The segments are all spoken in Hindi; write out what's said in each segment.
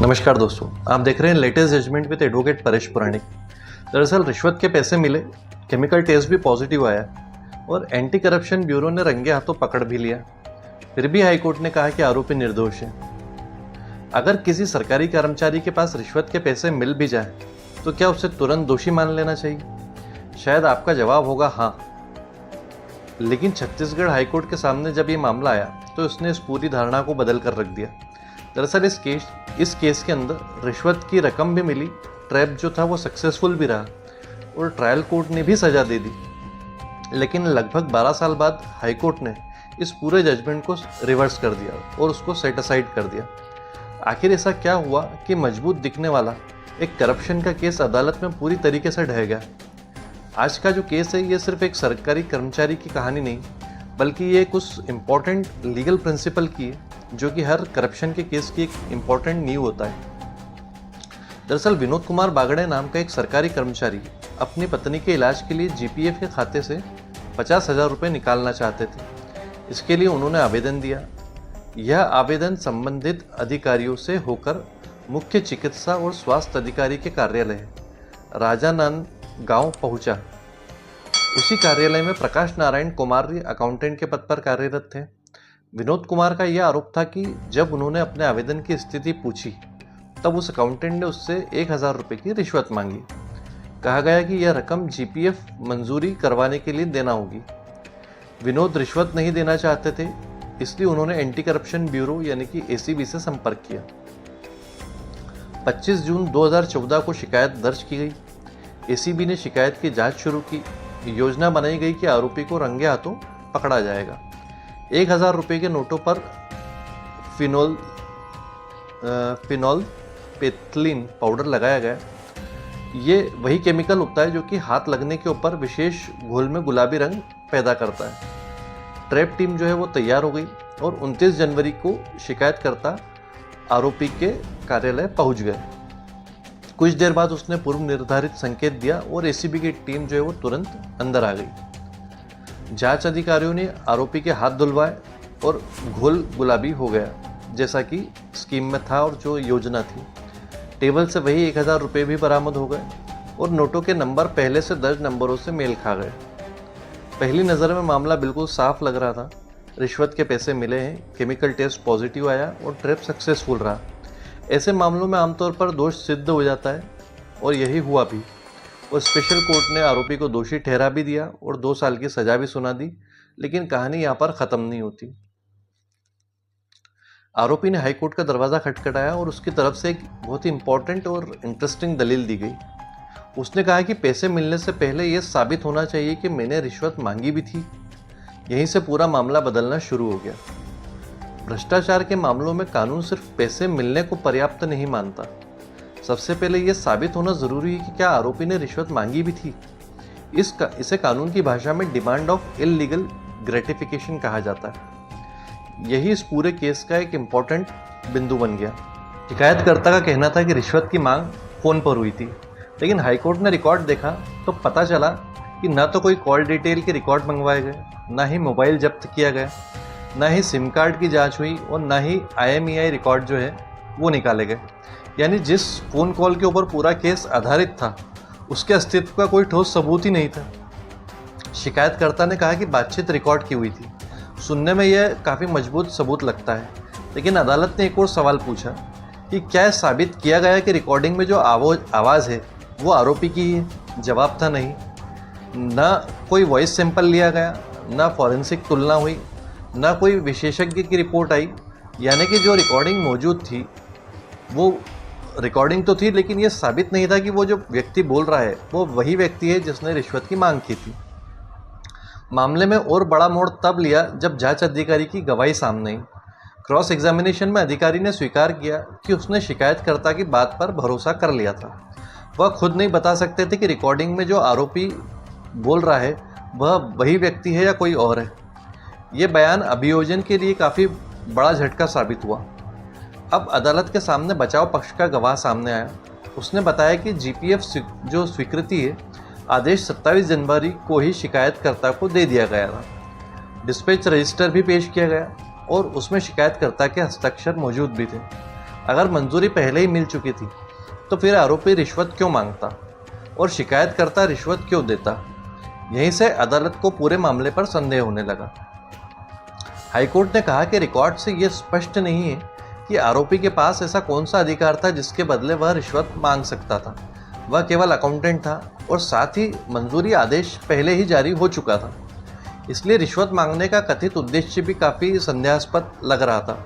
नमस्कार दोस्तों, आप देख रहे हैं latest judgement with advocate Paresh Puranik. दरअसल रिश्वत के पैसे मिले, केमिकल टेस्ट भी पॉजिटिव आया और एंटी करप्शन ब्यूरो ने रंगे हाथों पकड़ भी लिया। फिर भी हाईकोर्ट ने कहा कि आरोपी निर्दोष है। अगर किसी सरकारी कर्मचारी के पास रिश्वत के पैसे मिल भी जाए तो क्या उसे तुरंत दोषी मान लेना चाहिए? शायद आपका जवाब होगा हाँ। लेकिन छत्तीसगढ़ हाईकोर्ट के सामने जब ये मामला आया तो उसने इस पूरी धारणा को बदल कर रख दिया। दरअसल इस केस के अंदर रिश्वत की रकम भी मिली, ट्रैप जो था वो सक्सेसफुल भी रहा और ट्रायल कोर्ट ने भी सजा दे दी। लेकिन लगभग 12 साल बाद हाईकोर्ट ने इस पूरे जजमेंट को रिवर्स कर दिया और उसको सेट असाइड कर दिया। आखिर ऐसा क्या हुआ कि मजबूत दिखने वाला एक करप्शन का केस अदालत में पूरी तरीके से ढह गया? आज का जो केस है ये सिर्फ एक सरकारी कर्मचारी की कहानी नहीं, बल्कि ये कुछ इम्पोर्टेंट लीगल प्रिंसिपल की है जो कि हर करप्शन के केस की एक इम्पोर्टेंट नींव होता है। दरअसल विनोद कुमार बागड़े नाम का एक सरकारी कर्मचारी अपनी पत्नी के इलाज के लिए जीपीएफ के खाते से 50,000 रुपये निकालना चाहते थे। इसके लिए उन्होंने आवेदन दिया। यह आवेदन संबंधित अधिकारियों से होकर मुख्य चिकित्सा और स्वास्थ्य अधिकारी के कार्यालय राजानंद गांव पहुंचा। उसी कार्यालय में प्रकाश नारायण कुमार अकाउंटेंट के पद पर कार्यरत थे। विनोद कुमार का यह आरोप था कि जब उन्होंने अपने आवेदन की स्थिति पूछी तब उस अकाउंटेंट ने उससे 1,000 रुपये की रिश्वत मांगी। कहा गया कि यह रकम जीपीएफ मंजूरी करवाने के लिए देना होगी। विनोद रिश्वत नहीं देना चाहते थे, इसलिए उन्होंने एंटी करप्शन ब्यूरो यानी कि एसीबी से संपर्क किया। 25 जून 2014 को शिकायत दर्ज की गई। एसीबी ने शिकायत की जांच शुरू की। योजना बनाई गई कि आरोपी को रंगे हाथों पकड़ा जाएगा। 1,000 रुपये के नोटों पर फिनोल पेथिलीन पाउडर लगाया गया। ये वही केमिकल होता है जो कि हाथ लगने के ऊपर विशेष घोल में गुलाबी रंग पैदा करता है। ट्रैप टीम जो है वो तैयार हो गई और 29 जनवरी को शिकायतकर्ता आरोपी के कार्यालय पहुंच गए। कुछ देर बाद उसने पूर्व निर्धारित संकेत दिया और एसीबी की टीम जो है वो तुरंत अंदर आ गई। जांच अधिकारियों ने आरोपी के हाथ धुलवाए और घोल गुलाबी हो गया जैसा कि स्कीम में था और जो योजना थी। टेबल से वही 1,000 रुपये भी बरामद हो गए और नोटों के नंबर पहले से दर्ज नंबरों से मेल खा गए। पहली नज़र में मामला बिल्कुल साफ लग रहा था। रिश्वत के पैसे मिले हैं, केमिकल टेस्ट पॉजिटिव आया और ट्रैप सक्सेसफुल रहा। ऐसे मामलों में आमतौर पर दोष सिद्ध हो जाता है और यही हुआ भी। और स्पेशल कोर्ट ने आरोपी को दोषी ठहरा भी दिया और 2 साल की सजा भी सुना दी। लेकिन कहानी यहाँ पर ख़त्म नहीं होती। आरोपी ने हाईकोर्ट का दरवाज़ा खटखटाया और उसकी तरफ से एक बहुत ही इंपॉर्टेंट और इंटरेस्टिंग दलील दी गई। उसने कहा कि पैसे मिलने से पहले यह साबित होना चाहिए कि मैंने रिश्वत मांगी भी थी। यहीं से पूरा मामला बदलना शुरू हो गया। भ्रष्टाचार के मामलों में कानून सिर्फ पैसे मिलने को पर्याप्त नहीं मानता। सबसे पहले यह साबित होना जरूरी है कि क्या आरोपी ने रिश्वत मांगी भी थी। इसे कानून की भाषा में डिमांड ऑफ इल्लीगल ग्रेटिफिकेशन कहा जाता है। यही इस पूरे केस का एक इम्पॉर्टेंट बिंदु बन गया। शिकायतकर्ता का कहना था कि रिश्वत की मांग फोन पर हुई थी, लेकिन हाईकोर्ट ने रिकॉर्ड देखा तो पता चला कि ना तो कोई कॉल डिटेल के रिकॉर्ड मंगवाए गए, ना ही मोबाइल जब्त किया गया, ना ही सिम कार्ड की जांच हुई और ना ही IMEI रिकॉर्ड जो है वो निकाले गए। यानी जिस फ़ोन कॉल के ऊपर पूरा केस आधारित था उसके अस्तित्व का कोई ठोस सबूत ही नहीं था। शिकायतकर्ता ने कहा कि बातचीत रिकॉर्ड की हुई थी। सुनने में यह काफ़ी मजबूत सबूत लगता है, लेकिन अदालत ने एक और सवाल पूछा कि क्या साबित किया गया कि रिकॉर्डिंग में जो आवाज़ है वो आरोपी की है? जवाब था नहीं। ना कोई वॉइस सैंपल लिया गया, ना फॉरेंसिक तुलना हुई, ना कोई विशेषज्ञ की रिपोर्ट आई। यानी कि जो रिकॉर्डिंग मौजूद थी वो रिकॉर्डिंग तो थी, लेकिन ये साबित नहीं था कि वो जो व्यक्ति बोल रहा है वो वही व्यक्ति है जिसने रिश्वत की मांग की थी। मामले में और बड़ा मोड़ तब लिया जब जांच अधिकारी की गवाही सामने आई। क्रॉस एग्जामिनेशन में अधिकारी ने स्वीकार किया कि उसने शिकायतकर्ता की बात पर भरोसा कर लिया था। वह खुद नहीं बता सकते थे कि रिकॉर्डिंग में जो आरोपी बोल रहा है वह वही व्यक्ति है या कोई और है। ये बयान अभियोजन के लिए काफ़ी बड़ा झटका साबित हुआ। अब अदालत के सामने बचाव पक्ष का गवाह सामने आया। उसने बताया कि जीपीएफ जो स्वीकृति है आदेश 27 जनवरी को ही शिकायतकर्ता को दे दिया गया था। डिस्पैच रजिस्टर भी पेश किया गया और उसमें शिकायतकर्ता के हस्ताक्षर मौजूद भी थे। अगर मंजूरी पहले ही मिल चुकी थी तो फिर आरोपी रिश्वत क्यों मांगता और शिकायतकर्ता रिश्वत क्यों देता। यहीं से अदालत को पूरे मामले पर संदेह होने लगा। हाईकोर्ट ने कहा कि रिकॉर्ड से यह स्पष्ट नहीं है कि आरोपी के पास ऐसा कौन सा अधिकार था जिसके बदले वह रिश्वत मांग सकता था। वह केवल अकाउंटेंट था और साथ ही मंजूरी आदेश पहले ही जारी हो चुका था, इसलिए रिश्वत मांगने का कथित उद्देश्य भी काफ़ी संदेहास्पद लग रहा था।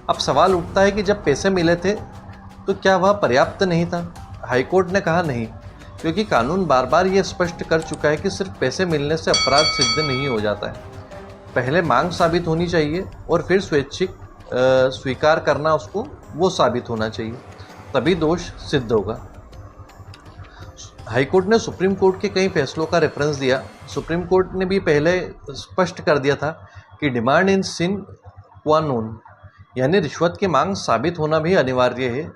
अब सवाल उठता है कि जब पैसे मिले थे तो क्या वह पर्याप्त नहीं था। हाईकोर्ट ने कहा नहीं, क्योंकि कानून बार बार ये स्पष्ट कर चुका है कि सिर्फ पैसे मिलने से अपराध सिद्ध नहीं हो जाता है। पहले मांग साबित होनी चाहिए और फिर स्वैच्छिक स्वीकार करना उसको वो साबित होना चाहिए, तभी दोष सिद्ध होगा। हाईकोर्ट ने सुप्रीम कोर्ट के कई फैसलों का रेफरेंस दिया। सुप्रीम कोर्ट ने भी पहले स्पष्ट कर दिया था कि डिमांड इन सिन क्वा नोन, यानी रिश्वत की मांग साबित होना भी अनिवार्य है।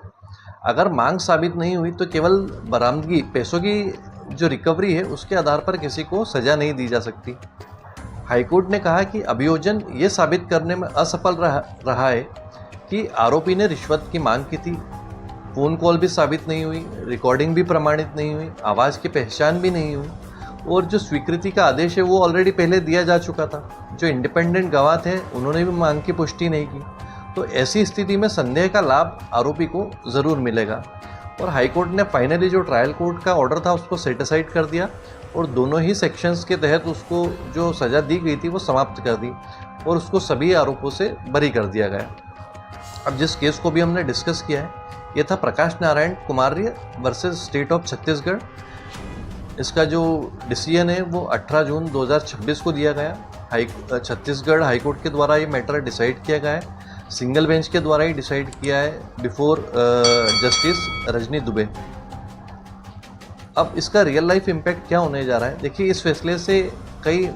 अगर मांग साबित नहीं हुई तो केवल बरामदगी, पैसों की जो रिकवरी है उसके आधार पर किसी को सज़ा नहीं दी जा सकती। हाईकोर्ट ने कहा कि अभियोजन ये साबित करने में असफल रहा है कि आरोपी ने रिश्वत की मांग की थी। फ़ोन कॉल भी साबित नहीं हुई, रिकॉर्डिंग भी प्रमाणित नहीं हुई, आवाज़ की पहचान भी नहीं हुई और जो स्वीकृति का आदेश है वो ऑलरेडी पहले दिया जा चुका था। जो इंडिपेंडेंट गवाह थे उन्होंने भी मांग की पुष्टि नहीं की। तो ऐसी स्थिति में संदेह का लाभ आरोपी को ज़रूर मिलेगा और हाईकोर्ट ने फाइनली जो ट्रायल कोर्ट का ऑर्डर था उसको सेट असाइड कर दिया और दोनों ही सेक्शंस के तहत उसको जो सज़ा दी गई थी वो समाप्त कर दी और उसको सभी आरोपों से बरी कर दिया गया। अब जिस केस को भी हमने डिस्कस किया है ये था प्रकाश नारायण कुमार्य वर्सेस स्टेट ऑफ छत्तीसगढ़। इसका जो डिसीजन है वो 18 जून 2026 को दिया गया। छत्तीसगढ़ हाईकोर्ट के द्वारा ये मैटर डिसाइड किया गया है, सिंगल बेंच के द्वारा ही डिसाइड किया है बिफोर जस्टिस रजनी दुबे। अब इसका रियल लाइफ इम्पैक्ट क्या होने जा रहा है, देखिए इस फैसले से कई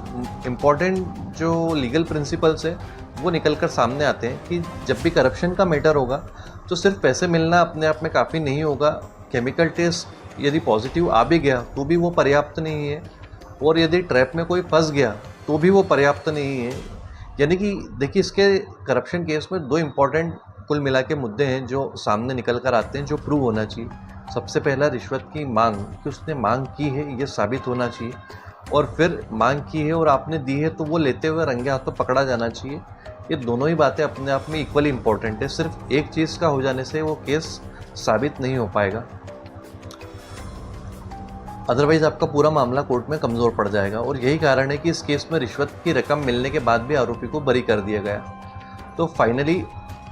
इम्पॉर्टेंट जो लीगल प्रिंसिपल्स है वो निकल कर सामने आते हैं कि जब भी करप्शन का मैटर होगा तो सिर्फ पैसे मिलना अपने आप में काफ़ी नहीं होगा। केमिकल टेस्ट यदि पॉजिटिव आ भी गया तो भी वो पर्याप्त नहीं है और यदि ट्रैप में कोई फंस गया तो भी वो पर्याप्त नहीं है। यानी कि देखिए इसके करप्शन केस में दो इम्पॉर्टेंट कुल मिला के मुद्दे हैं जो सामने निकल कर आते हैं, जो प्रूव होना चाहिए। सबसे पहला रिश्वत की मांग, कि उसने मांग की है ये साबित होना चाहिए और फिर मांग की है और आपने दी है तो वो लेते हुए रंगे हाथों पकड़ा जाना चाहिए। ये दोनों ही बातें अपने आप में इक्वली इम्पॉर्टेंट है। सिर्फ एक चीज़ का हो जाने से वो केस साबित नहीं हो पाएगा, अदरवाइज़ आपका पूरा मामला कोर्ट में कमज़ोर पड़ जाएगा। और यही कारण है कि इस केस में रिश्वत की रकम मिलने के बाद भी आरोपी को बरी कर दिया गया। तो फाइनली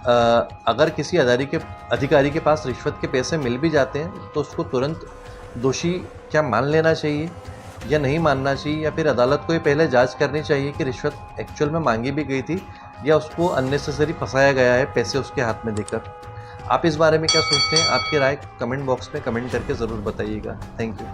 अगर किसी अधिकारी के पास रिश्वत के पैसे मिल भी जाते हैं तो उसको तुरंत दोषी क्या मान लेना चाहिए या नहीं मानना चाहिए, या फिर अदालत को ये पहले जांच करनी चाहिए कि रिश्वत एक्चुअल में मांगी भी गई थी या उसको अननेसेसरी फंसाया गया है पैसे उसके हाथ में देकर। आप इस बारे में क्या सोचते हैं? आपकी राय कमेंट बॉक्स में कमेंट करके ज़रूर बताइएगा। Thank you.